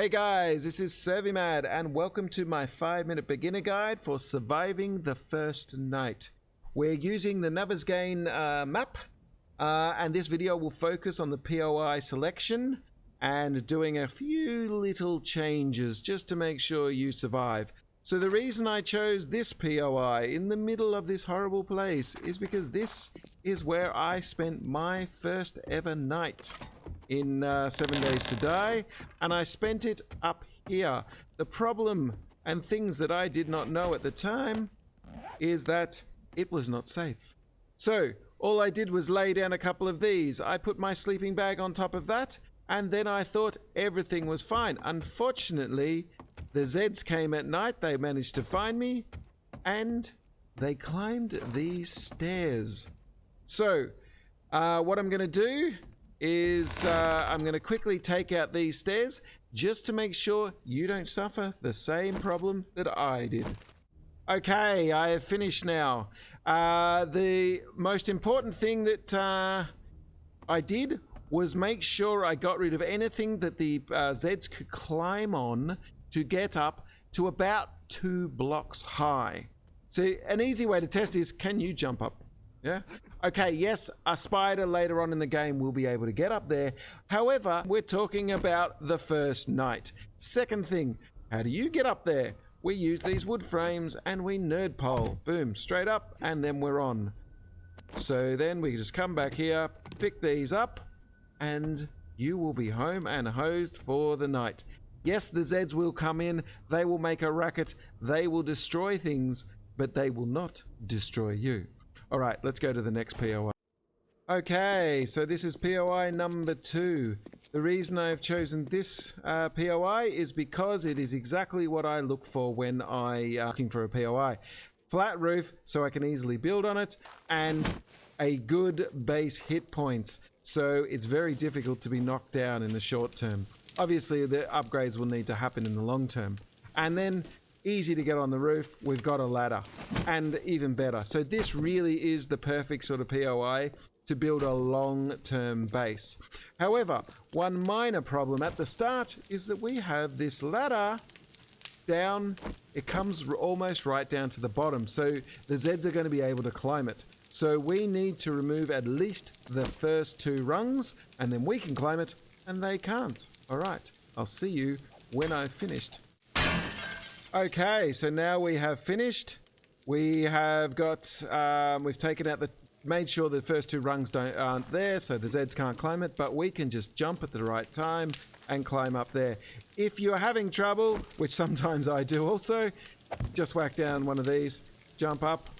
Hey guys, this is Servimad and welcome to my 5-minute beginner guide for surviving the first night. We're using the Navezgane map and this video will focus on the POI selection and doing a few little changes just to make sure you survive. So the reason I chose this POI in the middle of this horrible place is because this is where I spent my first ever night in 7 Days to Die, and I spent it up here. The problem and things that I did not know at the time is that it was not safe. So all I did was lay down a couple of these. I put my sleeping bag on top of that, and then I thought everything was fine. Unfortunately, the Zeds came at night. They managed to find me, and they climbed these stairs. So what I'm going to do is I'm going to quickly take out these stairs just to make sure you don't suffer the same problem that I did. Okay, I have finished now. The most important thing that I did was make sure I got rid of anything that the Zeds could climb on to get up to about 2 blocks high. So an easy way to test is, can you jump up? Yeah. Okay, yes, a spider later on in the game will be able to get up there. However, we're talking about the first night. Second thing, how do you get up there? We use these wood frames and we nerd pole. Boom, straight up, and then we're on. So then we just come back here, pick these up, and you will be home and hosed for the night. Yes, the Zeds will come in, they will make a racket, they will destroy things, but they will not destroy you. All right, let's go to the next POI. Okay, so this is POI number 2. The reason I've chosen this POI is because it is exactly what I look for when I'm looking for a POI. Flat roof, so I can easily build on it, and a good base hit points, so it's very difficult to be knocked down in the short term. Obviously, the upgrades will need to happen in the long term. And then easy to get on the roof, we've got a ladder, and even better. So this really is the perfect sort of POI to build a long-term base. However, one minor problem at the start is that we have this ladder down, it comes almost right down to the bottom, so the Zeds are going to be able to climb it. So we need to remove at least the first 2 rungs, and then we can climb it, and they can't. All right, I'll see you when I've finished. Okay, so now we have finished. We have got, we've taken out made sure the first 2 rungs aren't there, so the Zeds can't climb it, but we can just jump at the right time and climb up there. If you're having trouble, which sometimes I do also, just whack down one of these, jump up,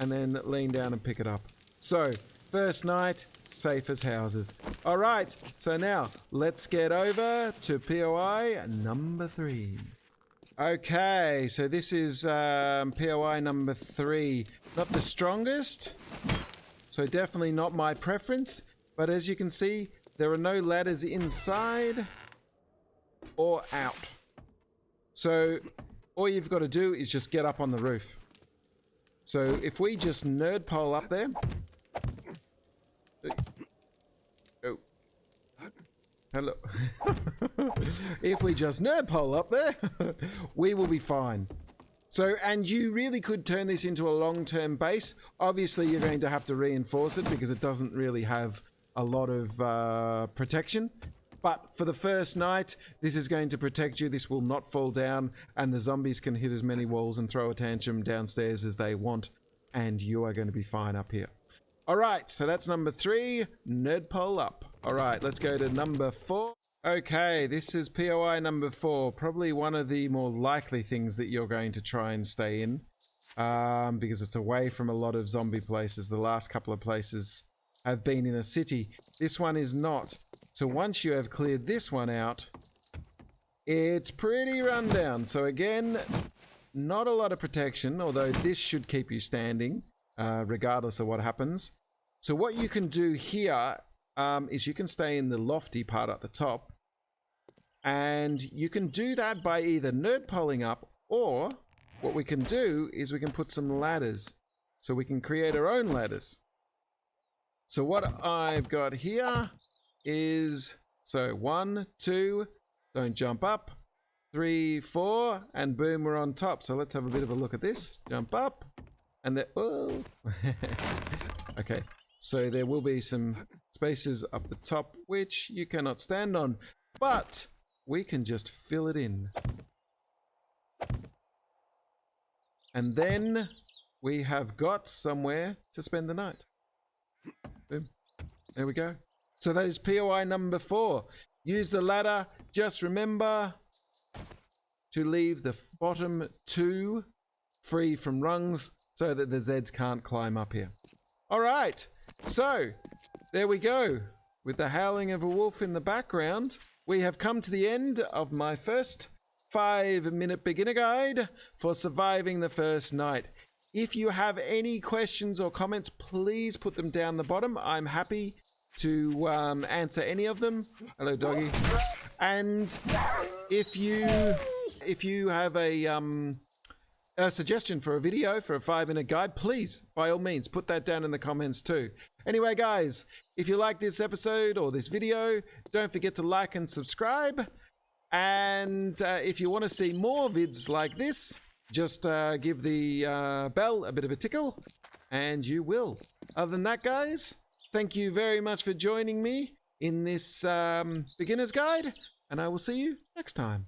and then lean down and pick it up. So, first night, safe as houses. All right, so now let's get over to POI number 3. Okay, so this is POI number 3. Not the strongest, so definitely not my preference, but as you can see, there are no ladders inside or out. So all you've got to do is just get up on the roof. So if we just nerd pole up there. Oh. Hello. If we just nerd pole up there, we will be fine. So, and you really could turn this into a long-term base. Obviously, you're going to have to reinforce it because it doesn't really have a lot of protection. But for the first night, this is going to protect you. This will not fall down, and the zombies can hit as many walls and throw a tantrum downstairs as they want, and you are going to be fine up here. All right, so that's number 3, nerd pole up. All right, let's go to number 4. Okay, this is POI number 4, probably one of the more likely things that you're going to try and stay in, because it's away from a lot of zombie places. The last couple of places have been in a city. This one is not. So once you have cleared this one out, it's pretty rundown. So again, not a lot of protection, although this should keep you standing, regardless of what happens. So what you can do here is you can stay in the lofty part at the top, and you can do that by either nerd poling up, or what we can do is we can put some ladders. So we can create our own ladders. So what I've got here is, so 1, 2, don't jump up, 3, 4, and boom, we're on top. So let's have a bit of a look at this. Jump up, and then, oh. Okay, so there will be some spaces up the top which you cannot stand on, but we can just fill it in. And then we have got somewhere to spend the night. Boom. There we go. So that is POI number 4. Use the ladder. Just remember to leave the bottom 2 free from rungs so that the Zeds can't climb up here. All right. So there we go. With the howling of a wolf in the background, we have come to the end of my first 5-minute beginner guide for surviving the first night. If you have any questions or comments, please put them down the bottom. I'm happy to answer any of them. Hello, doggy. And if you have a suggestion for a video for a 5-minute guide, please, by all means, put that down in the comments too. Anyway, guys, if you like this episode or this video, don't forget to like and subscribe. And if you want to see more vids like this, just give the bell a bit of a tickle, and you will. Other than that, guys, thank you very much for joining me in this beginner's guide, and I will see you next time.